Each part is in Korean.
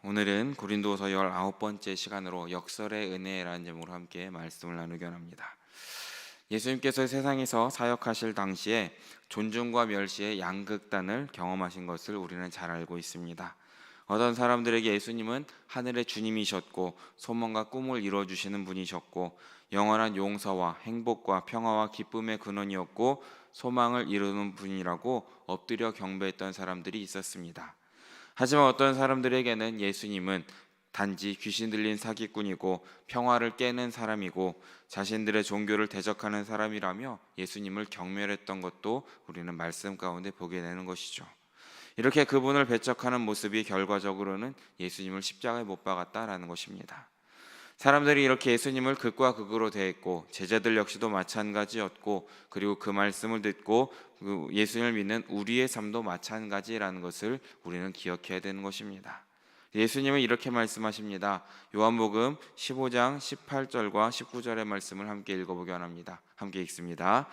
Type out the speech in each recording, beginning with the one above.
오늘은 고린도서 19번째 시간으로 역설의 은혜라는 제목으로 함께 말씀을 나누기 원합니다. 예수님께서 세상에서 사역하실 당시에 존중과 멸시의 양극단을 경험하신 것을 우리는 잘 알고 있습니다. 어떤 사람들에게 예수님은 하늘의 주님이셨고 소망과 꿈을 이루어주시는 분이셨고 영원한 용서와 행복과 평화와 기쁨의 근원이었고 소망을 이루는 분이라고 엎드려 경배했던 사람들이 있었습니다. 하지만 어떤 사람들에게는 예수님은 단지 귀신 들린 사기꾼이고 평화를 깨는 사람이고 자신들의 종교를 대적하는 사람이라며 예수님을 경멸했던 것도 우리는 말씀 가운데 보게 되는 것이죠. 이렇게 그분을 배척하는 모습이 결과적으로는 예수님을 십자가에 못 박았다라는 것입니다. 사람들이 이렇게 예수님을 극과 극으로 대했고 제자들 역시도 마찬가지였고, 그리고 그 말씀을 듣고 예수님을 믿는 우리의 삶도 마찬가지라는 것을 우리는 기억해야 되는 것입니다. 예수님은 이렇게 말씀하십니다. 요한복음 15장 18절과 19절의 말씀을 함께 읽어보기 원합니다. 함께 읽습니다.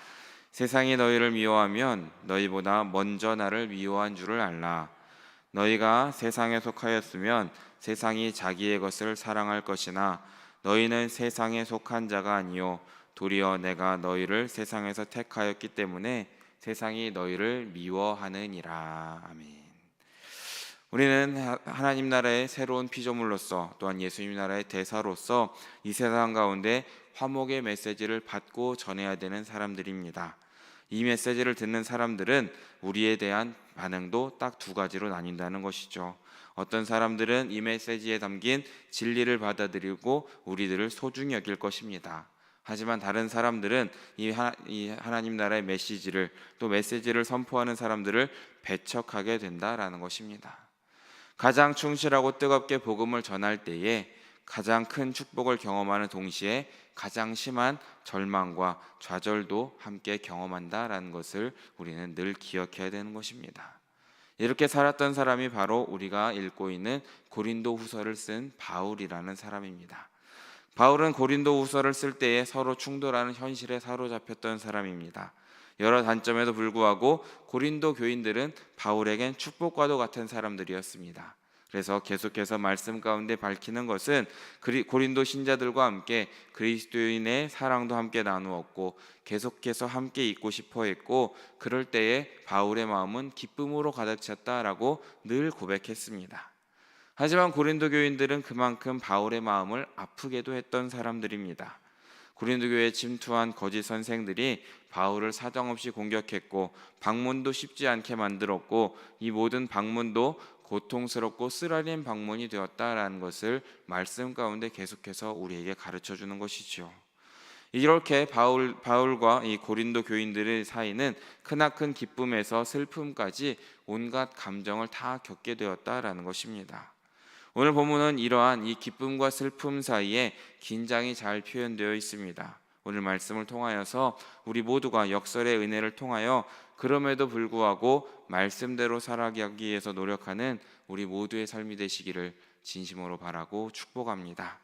세상이 너희를 미워하면 너희보다 먼저 나를 미워한 줄을 알라. 너희가 세상에 속하였으면 세상이 자기의 것을 사랑할 것이나 너희는 세상에 속한 자가 아니요 도리어 내가 너희를 세상에서 택하였기 때문에 세상이 너희를 미워하느니라. 아멘. 우리는 하나님 나라의 새로운 피조물로서, 또한 예수님 나라의 대사로서 이 세상 가운데 화목의 메시지를 받고 전해야 되는 사람들입니다. 이 메시지를 듣는 사람들은 우리에 대한 반응도 딱 두 가지로 나뉜다는 것이죠. 어떤 사람들은 이 메시지에 담긴 진리를 받아들이고 우리들을 소중히 여길 것입니다. 하지만 다른 사람들은 이 하나님 나라의 메시지를, 또 메시지를 선포하는 사람들을 배척하게 된다라는 것입니다. 가장 충실하고 뜨겁게 복음을 전할 때에 가장 큰 축복을 경험하는 동시에 가장 심한 절망과 좌절도 함께 경험한다라는 것을 우리는 늘 기억해야 되는 것입니다. 이렇게 살았던 사람이 바로 우리가 읽고 있는 고린도 후서를 쓴 바울이라는 사람입니다. 바울은 고린도 후서를 쓸 때에 서로 충돌하는 현실에 사로잡혔던 사람입니다. 여러 단점에도 불구하고 고린도 교인들은 바울에겐 축복과도 같은 사람들이었습니다. 그래서 계속해서 말씀 가운데 밝히는 것은 고린도 신자들과 함께 그리스도인의 사랑도 함께 나누었고 계속해서 함께 있고 싶어 했고, 그럴 때에 바울의 마음은 기쁨으로 가득 찼다라고 늘 고백했습니다. 하지만 고린도 교인들은 그만큼 바울의 마음을 아프게도 했던 사람들입니다. 고린도 교회에 침투한 거짓 선생들이 바울을 사정없이 공격했고 방문도 쉽지 않게 만들었고, 이 모든 방문도 고통스럽고 쓰라린 방문이 되었다라는 것을 말씀 가운데 계속해서 우리에게 가르쳐 주는 것이죠. 이렇게 바울과 이 고린도 교인들의 사이는 크나큰 기쁨에서 슬픔까지 온갖 감정을 다 겪게 되었다라는 것입니다. 오늘 본문은 이러한 이 기쁨과 슬픔 사이에 긴장이 잘 표현되어 있습니다. 오늘 말씀을 통하여서 우리 모두가 역설의 은혜를 통하여 그럼에도 불구하고 말씀대로 살아가기 위해서 노력하는 우리 모두의 삶이 되시기를 진심으로 바라고 축복합니다.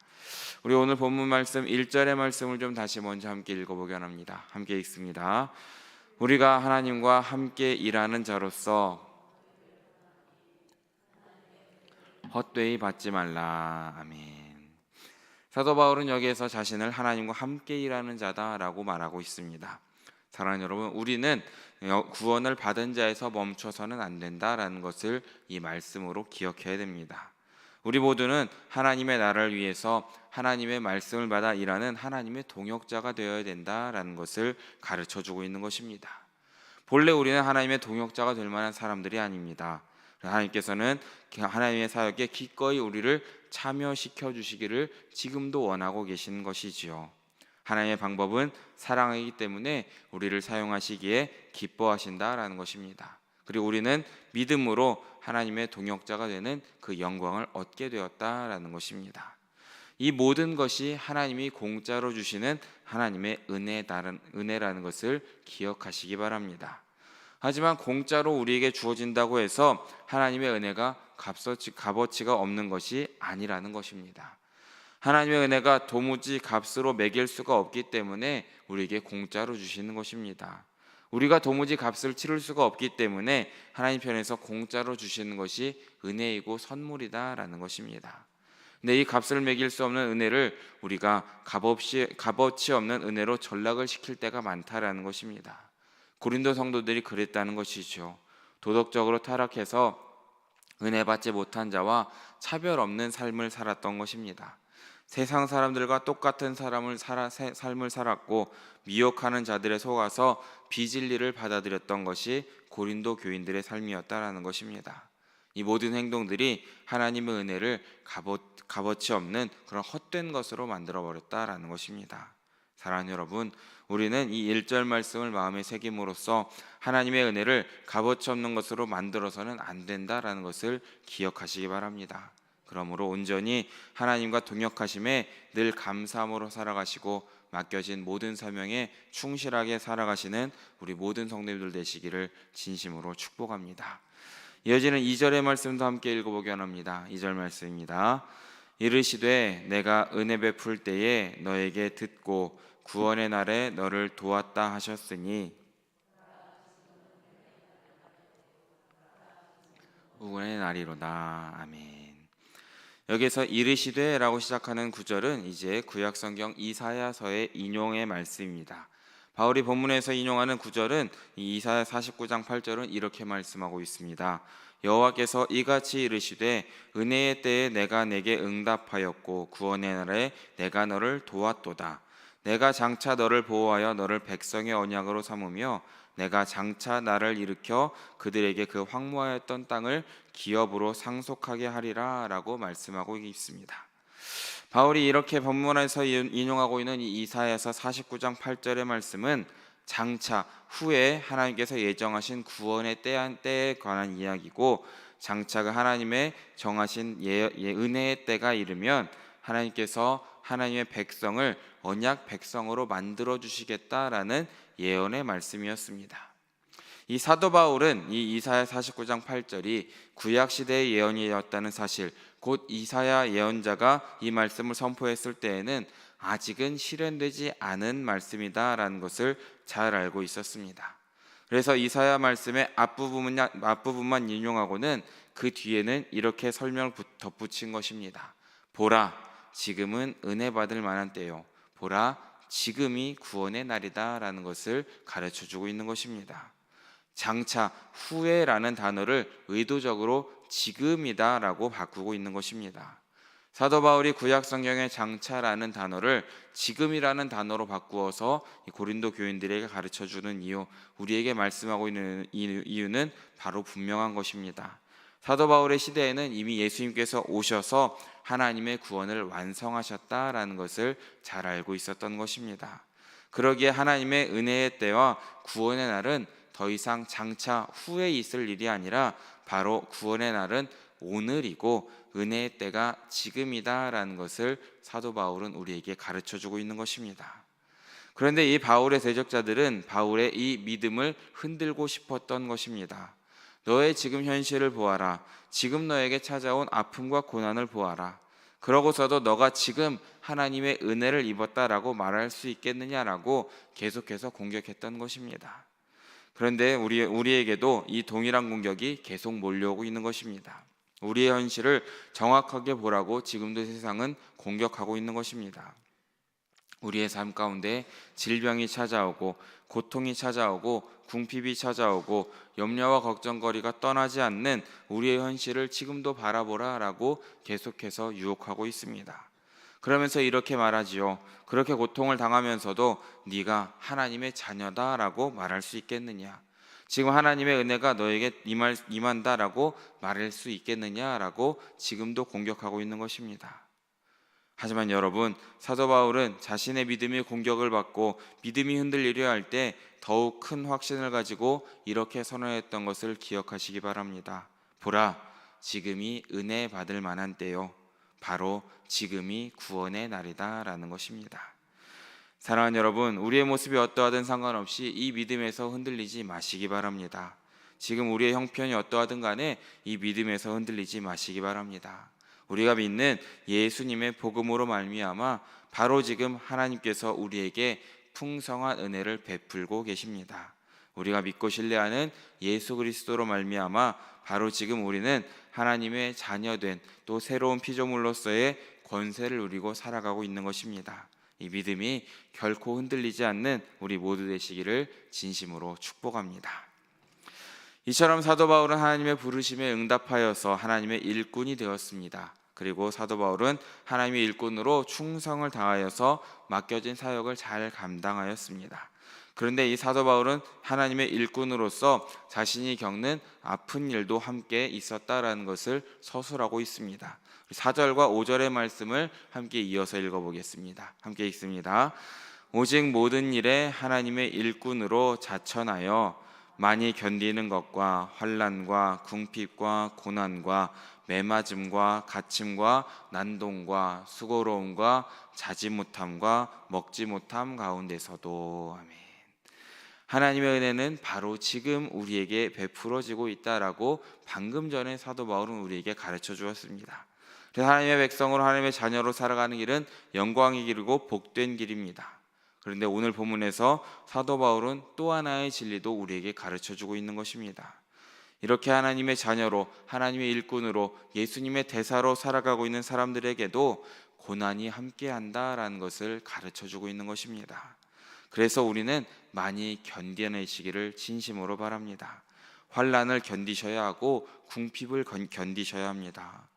우리 오늘 본문 말씀 1절의 말씀을 좀 다시 먼저 함께 읽어보기 원합니다. 함께 읽습니다. 우리가 하나님과 함께 일하는 자로서 헛되이 받지 말라. 아멘. 사도 바울은 여기에서 자신을 하나님과 함께 일하는 자다라고 말하고 있습니다. 사랑하는 여러분, 우리는 구원을 받은 자에서 멈춰서는 안 된다라는 것을 이 말씀으로 기억해야 됩니다. 우리 모두는 하나님의 나라를 위해서 하나님의 말씀을 받아 일하는 하나님의 동역자가 되어야 된다라는 것을 가르쳐주고 있는 것입니다. 본래 우리는 하나님의 동역자가 될 만한 사람들이 아닙니다. 하나님께서는 하나님의 사역에 기꺼이 우리를 참여시켜 주시기를 지금도 원하고 계신 것이지요. 하나님의 방법은 사랑이기 때문에 우리를 사용하시기에 기뻐하신다라는 것입니다. 그리고 우리는 믿음으로 하나님의 동역자가 되는 그 영광을 얻게 되었다라는 것입니다. 이 모든 것이 하나님이 공짜로 주시는 하나님의 은혜라는 것을 기억하시기 바랍니다. 하지만 공짜로 우리에게 주어진다고 해서 하나님의 은혜가 값어치가 없는 것이 아니라는 것입니다. 하나님의 은혜가 도무지 값으로 매길 수가 없기 때문에 우리에게 공짜로 주시는 것입니다. 우리가 도무지 값을 치를 수가 없기 때문에 하나님 편에서 공짜로 주시는 것이 은혜이고 선물이다라는 것입니다. 근데 이 값을 매길 수 없는 은혜를 우리가 값어치 없는 은혜로 전락을 시킬 때가 많다라는 것입니다. 고린도 성도들이 그랬다는 것이죠. 도덕적으로 타락해서 은혜 받지 못한 자와 차별 없는 삶을 살았던 것입니다. 세상 사람들과 똑같은 삶을 살았고 미혹하는 자들에 속아서 비진리를 받아들였던 것이 고린도 교인들의 삶이었다라는 것입니다. 이 모든 행동들이 하나님의 은혜를 값어치 없는 그런 헛된 것으로 만들어 버렸다라는 것입니다. 사랑하는 여러분, 우리는 이 1절 말씀을 마음에 새김으로써 하나님의 은혜를 값어치 없는 것으로 만들어서는 안 된다라는 것을 기억하시기 바랍니다. 그러므로 온전히 하나님과 동역하심에 늘 감사함으로 살아가시고 맡겨진 모든 사명에 충실하게 살아가시는 우리 모든 성도님들 되시기를 진심으로 축복합니다. 이어지는 2절의 말씀도 함께 읽어보기 원합니다. 2절 말씀입니다. 이르시되 내가 은혜 베풀 때에 너에게 듣고 구원의 날에 너를 도왔다 하셨으니 구원의 날이로다. 아멘. 여기서 이르시되라고 시작하는 구절은 이제 구약성경 이사야서의 인용의 말씀입니다. 바울이 본문에서 인용하는 구절은 이사야 49장 8절은 이렇게 말씀하고 있습니다. 여호와께서 이같이 이르시되 은혜의 때에 내가 내게 응답하였고 구원의 날에 내가 너를 도왔도다. 내가 장차 너를 보호하여 너를 백성의 언약으로 삼으며 내가 장차 나를 일으켜 그들에게 그 황무하였던 땅을 기업으로 상속하게 하리라 라고 말씀하고 있습니다. 바울이 이렇게 본문에서 인용하고 있는 이 이사야서 49장 8절의 말씀은 장차 후에 하나님께서 예정하신 구원의 때에 관한 이야기고, 장차 그 하나님의 정하신 은혜의 때가 이르면 하나님께서 하나님의 백성을 언약 백성으로 만들어 주시겠다라는 예언의 말씀이었습니다. 이 사도 바울은 이 이사야 49장 8절이 구약 시대의 예언이었다는 사실, 곧 이사야 예언자가 이 말씀을 선포했을 때에는 아직은 실현되지 않은 말씀이다라는 것을 잘 알고 있었습니다. 그래서 이사야 말씀의 앞부분만 인용하고는 그 뒤에는 이렇게 설명을 덧붙인 것입니다. 보라, 지금은 은혜 받을 만한 때요. 보라, 지금이 구원의 날이다 라는 것을 가르쳐주고 있는 것입니다. 장차 후에라는 단어를 의도적으로 지금이다 라고 바꾸고 있는 것입니다. 사도 바울이 구약 성경의 장차라는 단어를 지금이라는 단어로 바꾸어서 고린도 교인들에게 가르쳐주는 이유, 우리에게 말씀하고 있는 이유는 바로 분명한 것입니다. 사도 바울의 시대에는 이미 예수님께서 오셔서 하나님의 구원을 완성하셨다라는 것을 잘 알고 있었던 것입니다. 그러기에 하나님의 은혜의 때와 구원의 날은 더 이상 장차 후에 있을 일이 아니라 바로 구원의 날은 오늘이고 은혜의 때가 지금이다라는 것을 사도 바울은 우리에게 가르쳐주고 있는 것입니다. 그런데 이 바울의 대적자들은 바울의 이 믿음을 흔들고 싶었던 것입니다. 너의 지금 현실을 보아라. 지금 너에게 찾아온 아픔과 고난을 보아라. 그러고서도 너가 지금 하나님의 은혜를 입었다라고 말할 수 있겠느냐라고 계속해서 공격했던 것입니다. 그런데 우리에게도 이 동일한 공격이 계속 몰려오고 있는 것입니다. 우리의 현실을 정확하게 보라고 지금도 세상은 공격하고 있는 것입니다. 우리의 삶 가운데 질병이 찾아오고 고통이 찾아오고 궁핍이 찾아오고 염려와 걱정거리가 떠나지 않는 우리의 현실을 지금도 바라보라라고 계속해서 유혹하고 있습니다. 그러면서 이렇게 말하지요. 그렇게 고통을 당하면서도 네가 하나님의 자녀다라고 말할 수 있겠느냐? 지금 하나님의 은혜가 너에게 임한다라고 말할 수 있겠느냐라고 지금도 공격하고 있는 것입니다. 하지만 여러분, 사도 바울은 자신의 믿음이 공격을 받고 믿음이 흔들리려 할 때 더욱 큰 확신을 가지고 이렇게 선언했던 것을 기억하시기 바랍니다. 보라, 지금이 은혜 받을 만한 때요. 바로 지금이 구원의 날이다 라는 것입니다. 사랑하는 여러분, 우리의 모습이 어떠하든 상관없이 이 믿음에서 흔들리지 마시기 바랍니다. 지금 우리의 형편이 어떠하든 간에 이 믿음에서 흔들리지 마시기 바랍니다. 우리가 믿는 예수님의 복음으로 말미암아 바로 지금 하나님께서 우리에게 풍성한 은혜를 베풀고 계십니다. 우리가 믿고 신뢰하는 예수 그리스도로 말미암아 바로 지금 우리는 하나님의 자녀된 또 새로운 피조물로서의 권세를 누리고 살아가고 있는 것입니다. 이 믿음이 결코 흔들리지 않는 우리 모두 되시기를 진심으로 축복합니다. 이처럼 사도 바울은 하나님의 부르심에 응답하여서 하나님의 일꾼이 되었습니다. 그리고 사도 바울은 하나님의 일꾼으로 충성을 다하여서 맡겨진 사역을 잘 감당하였습니다. 그런데 이 사도 바울은 하나님의 일꾼으로서 자신이 겪는 아픈 일도 함께 있었다라는 것을 서술하고 있습니다. 4절과 5절의 말씀을 함께 이어서 읽어보겠습니다. 함께 읽습니다. 오직 모든 일에 하나님의 일꾼으로 자천하여 많이 견디는 것과 환난과 궁핍과 고난과 매맞음과 갇힘과 난동과 수고로움과 자지 못함과 먹지 못함 가운데서도 아멘. 하나님의 은혜는 바로 지금 우리에게 베풀어지고 있다라고 방금 전에 사도 바울은 우리에게 가르쳐 주었습니다. 그래서 하나님의 백성으로 하나님의 자녀로 살아가는 길은 영광의 길이고 복된 길입니다. 그런데 오늘 본문에서 사도 바울은 또 하나의 진리도 우리에게 가르쳐 주고 있는 것입니다. 이렇게 하나님의 자녀로 하나님의 일꾼으로 예수님의 대사로 살아가고 있는 사람들에게도 고난이 함께한다라는 것을 가르쳐 주고 있는 것입니다. 그래서 우리는 많이 견뎌내시기를 진심으로 바랍니다. 환난을 견디셔야 하고 궁핍을 견디셔야 합니다.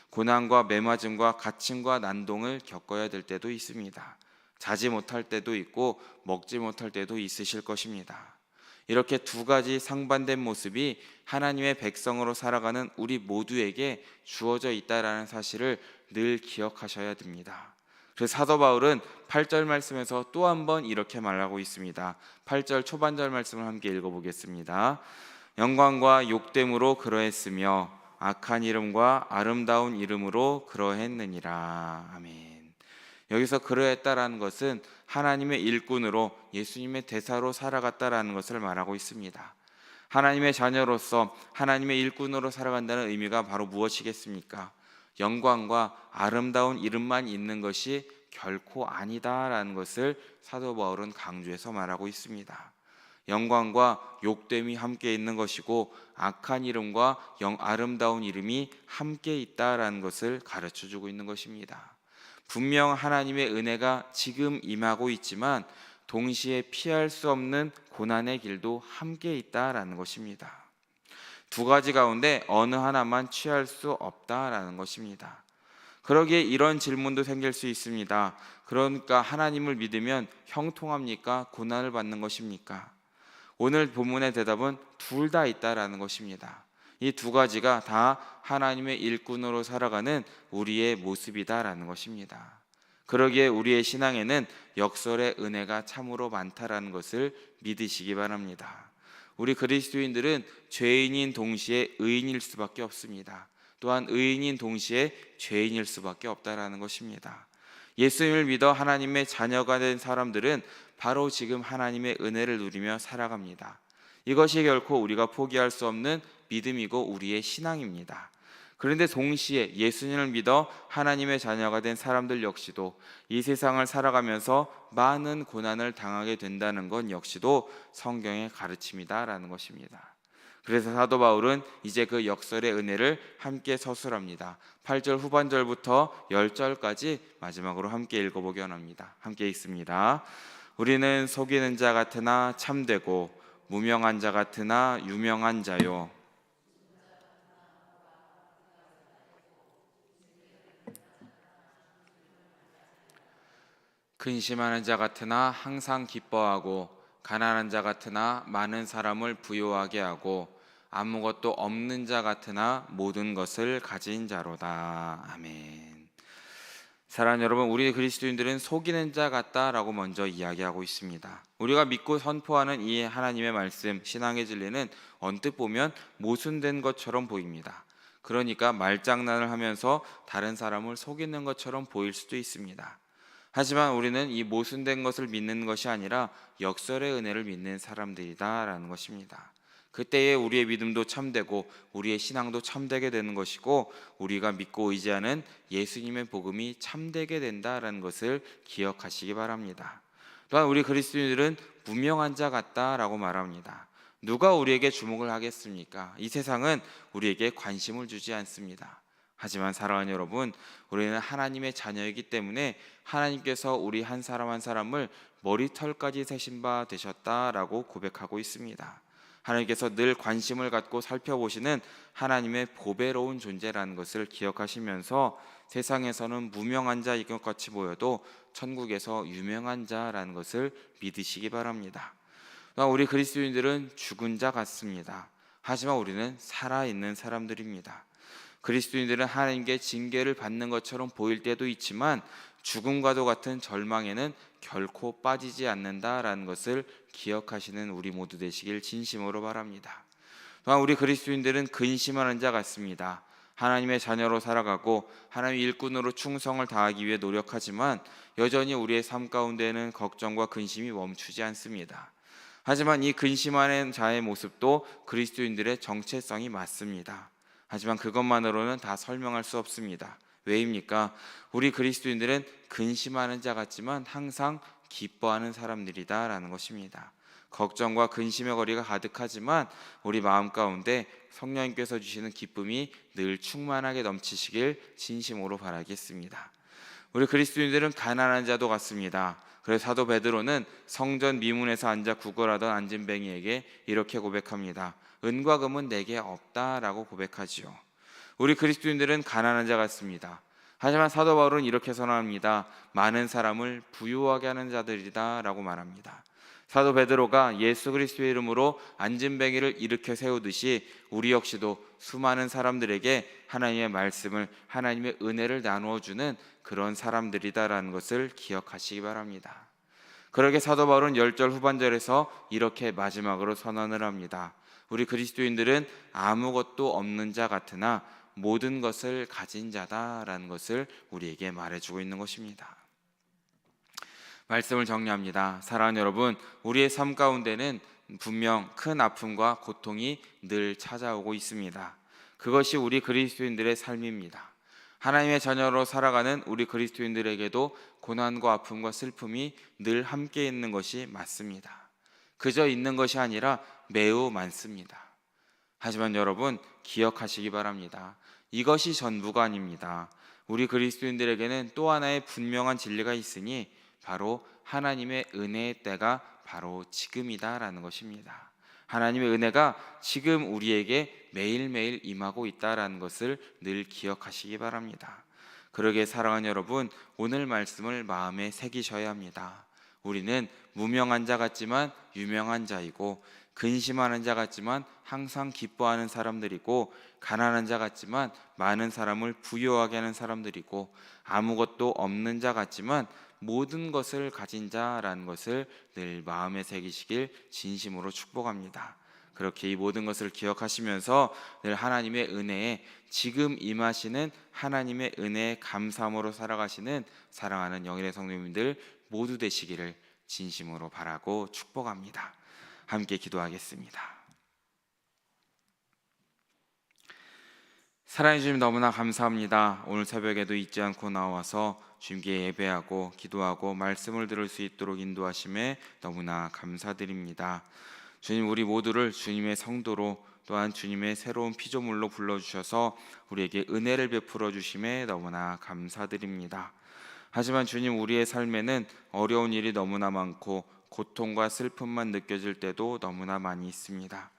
고난과 매맞음과 갇힘과 난동을 겪어야 될 때도 있습니다. 자지 못할 때도 있고 먹지 못할 때도 있으실 것입니다. 이렇게 두 가지 상반된 모습이 하나님의 백성으로 살아가는 우리 모두에게 주어져 있다라는 사실을 늘 기억하셔야 됩니다. 그래서 사도 바울은 8절 말씀에서 또 한 번 이렇게 말하고 있습니다. 8절 초반절 말씀을 함께 읽어보겠습니다. 영광과 욕됨으로 그러했으며 악한 이름과 아름다운 이름으로 그러했느니라. 아멘. 여기서 그러했다라는 것은 하나님의 일꾼으로 예수님의 대사로 살아갔다라는 것을 말하고 있습니다. 하나님의 자녀로서 하나님의 일꾼으로 살아간다는 의미가 바로 무엇이겠습니까? 영광과 아름다운 이름만 있는 것이 결코 아니다라는 것을 사도 바울은 강조해서 말하고 있습니다. 영광과 욕됨이 함께 있는 것이고 악한 이름과 아름다운 이름이 함께 있다라는 것을 가르쳐주고 있는 것입니다. 분명 하나님의 은혜가 지금 임하고 있지만 동시에 피할 수 없는 고난의 길도 함께 있다라는 것입니다. 두 가지 가운데 어느 하나만 취할 수 없다라는 것입니다. 그러기에 이런 질문도 생길 수 있습니다. 그러니까 하나님을 믿으면 형통합니까? 고난을 받는 것입니까? 오늘 본문의 대답은 둘 다 있다라는 것입니다. 이 두 가지가 다 하나님의 일꾼으로 살아가는 우리의 모습이다라는 것입니다. 그러기에 우리의 신앙에는 역설의 은혜가 참으로 많다라는 것을 믿으시기 바랍니다. 우리 그리스도인들은 죄인인 동시에 의인일 수밖에 없습니다. 또한 의인인 동시에 죄인일 수밖에 없다라는 것입니다. 예수님을 믿어 하나님의 자녀가 된 사람들은 바로 지금 하나님의 은혜를 누리며 살아갑니다. 이것이 결코 우리가 포기할 수 없는 믿음이고 우리의 신앙입니다. 그런데 동시에 예수님을 믿어 하나님의 자녀가 된 사람들 역시도 이 세상을 살아가면서 많은 고난을 당하게 된다는 건 역시도 성경의 가르침이다라는 것입니다. 그래서 사도 바울은 이제 그 역설의 은혜를 함께 서술합니다. 8절 후반절부터 10절까지 마지막으로 함께 읽어보기 원합니다. 함께 읽습니다. 우리는 속이는 자 같으나 참되고 무명한 자 같으나 유명한 자요. 근심하는 자 같으나 항상 기뻐하고 가난한 자 같으나 많은 사람을 부요하게 하고 아무것도 없는 자 같으나 모든 것을 가진 자로다. 아멘. 사랑하는 여러분, 우리 그리스도인들은 속이는 자 같다라고 먼저 이야기하고 있습니다. 우리가 믿고 선포하는 이 하나님의 말씀, 신앙의 진리는 언뜻 보면 모순된 것처럼 보입니다. 그러니까 말장난을 하면서 다른 사람을 속이는 것처럼 보일 수도 있습니다. 하지만 우리는 이 모순된 것을 믿는 것이 아니라 역설의 은혜를 믿는 사람들이다라는 것입니다. 그때에 우리의 믿음도 참되고 우리의 신앙도 참되게 되는 것이고 우리가 믿고 의지하는 예수님의 복음이 참되게 된다라는 것을 기억하시기 바랍니다. 또한 우리 그리스도인들은 무명한 자 같다라고 말합니다. 누가 우리에게 주목을 하겠습니까? 이 세상은 우리에게 관심을 주지 않습니다. 하지만 사랑하는 여러분, 우리는 하나님의 자녀이기 때문에 하나님께서 우리 한 사람 한 사람을 머리털까지 세신 바 되셨다라고 고백하고 있습니다. 하나님께서 늘 관심을 갖고 살펴보시는 하나님의 보배로운 존재라는 것을 기억하시면서 세상에서는 무명한 자인 것 같이 보여도 천국에서 유명한 자라는 것을 믿으시기 바랍니다. 우리 그리스도인들은 죽은 자 같습니다. 하지만 우리는 살아있는 사람들입니다. 그리스도인들은 하나님께 징계를 받는 것처럼 보일 때도 있지만 죽음과도 같은 절망에는 결코 빠지지 않는다라는 것을 기억하시는 우리 모두 되시길 진심으로 바랍니다. 또한 우리 그리스도인들은 근심하는 자 같습니다. 하나님의 자녀로 살아가고 하나님의 일꾼으로 충성을 다하기 위해 노력하지만 여전히 우리의 삶 가운데는 걱정과 근심이 멈추지 않습니다. 하지만 이 근심하는 자의 모습도 그리스도인들의 정체성이 맞습니다. 하지만 그것만으로는 다 설명할 수 없습니다. 왜입니까? 우리 그리스도인들은 근심하는 자 같지만 항상 기뻐하는 사람들이다라는 것입니다. 걱정과 근심의 거리가 가득하지만 우리 마음 가운데 성령님께서 주시는 기쁨이 늘 충만하게 넘치시길 진심으로 바라겠습니다. 우리 그리스도인들은 가난한 자도 같습니다. 그래서 사도 베드로는 성전 미문에서 앉아 구걸하던 안진뱅이에게 이렇게 고백합니다. 은과 금은 내게 없다라고 고백하지요. 우리 그리스도인들은 가난한 자 같습니다. 하지만 사도 바울은 이렇게 선언합니다. 많은 사람을 부유하게 하는 자들이다라고 말합니다. 사도 베드로가 예수 그리스도의 이름으로 안진뱅이를 일으켜 세우듯이 우리 역시도 수많은 사람들에게 하나님의 말씀을, 하나님의 은혜를 나누어 주는 그런 사람들이다라는 것을 기억하시기 바랍니다. 그러게 사도 바울은 10절 후반절에서 이렇게 마지막으로 선언을 합니다. 우리 그리스도인들은 아무것도 없는 자 같으나 모든 것을 가진 자다라는 것을 우리에게 말해주고 있는 것입니다. 말씀을 정리합니다. 사랑하는 여러분, 우리의 삶 가운데는 분명 큰 아픔과 고통이 늘 찾아오고 있습니다. 그것이 우리 그리스도인들의 삶입니다. 하나님의 자녀로 살아가는 우리 그리스도인들에게도 고난과 아픔과 슬픔이 늘 함께 있는 것이 맞습니다. 그저 있는 것이 아니라 매우 많습니다. 하지만 여러분, 기억하시기 바랍니다. 이것이 전부가 아닙니다. 우리 그리스도인들에게는 또 하나의 분명한 진리가 있으니 바로 하나님의 은혜의 때가 바로 지금이다라는 것입니다. 하나님의 은혜가 지금 우리에게 매일매일 임하고 있다라는 것을 늘 기억하시기 바랍니다. 그러기에 사랑하는 여러분, 오늘 말씀을 마음에 새기셔야 합니다. 우리는 무명한 자 같지만 유명한 자이고, 근심하는 자 같지만 항상 기뻐하는 사람들이고, 가난한 자 같지만 많은 사람을 부유하게 하는 사람들이고, 아무것도 없는 자 같지만 모든 것을 가진 자라는 것을 늘 마음에 새기시길 진심으로 축복합니다. 그렇게 이 모든 것을 기억하시면서 늘 하나님의 은혜에 지금 임하시는 하나님의 은혜에 감사함으로 살아가시는 사랑하는 영일의 성도님들 모두 되시기를 진심으로 바라고 축복합니다. 함께 기도하겠습니다. 사랑해 주님 너무나 감사합니다. 오늘 새벽에도 잊지 않고 나와서 주님께 예배하고 기도하고 말씀을 들을 수 있도록 인도하심에 너무나 감사드립니다. 주님, 우리 모두를 주님의 성도로 또한 주님의 새로운 피조물로 불러주셔서 우리에게 은혜를 베풀어 주심에 너무나 감사드립니다. 하지만 주님, 우리의 삶에는 어려운 일이 너무나 많고 고통과 슬픔만 느껴질 때도 너무나 많이 있습니다.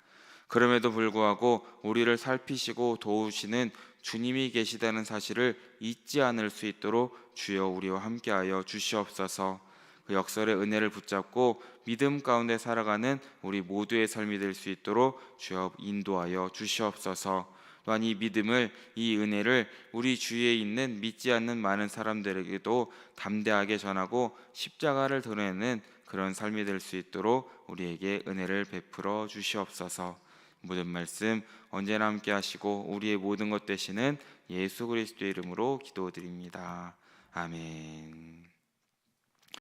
그럼에도 불구하고 우리를 살피시고 도우시는 주님이 계시다는 사실을 잊지 않을 수 있도록 주여 우리와 함께하여 주시옵소서. 그 역설의 은혜를 붙잡고 믿음 가운데 살아가는 우리 모두의 삶이 될 수 있도록 주여 인도하여 주시옵소서. 또한 이 믿음을, 이 은혜를 우리 주위에 있는 믿지 않는 많은 사람들에게도 담대하게 전하고 십자가를 드러내는 그런 삶이 될 수 있도록 우리에게 은혜를 베풀어 주시옵소서. 모든 말씀 언제나 함께 하시고 우리의 모든 것 되시는 예수 그리스도의 이름으로 기도드립니다. 아멘.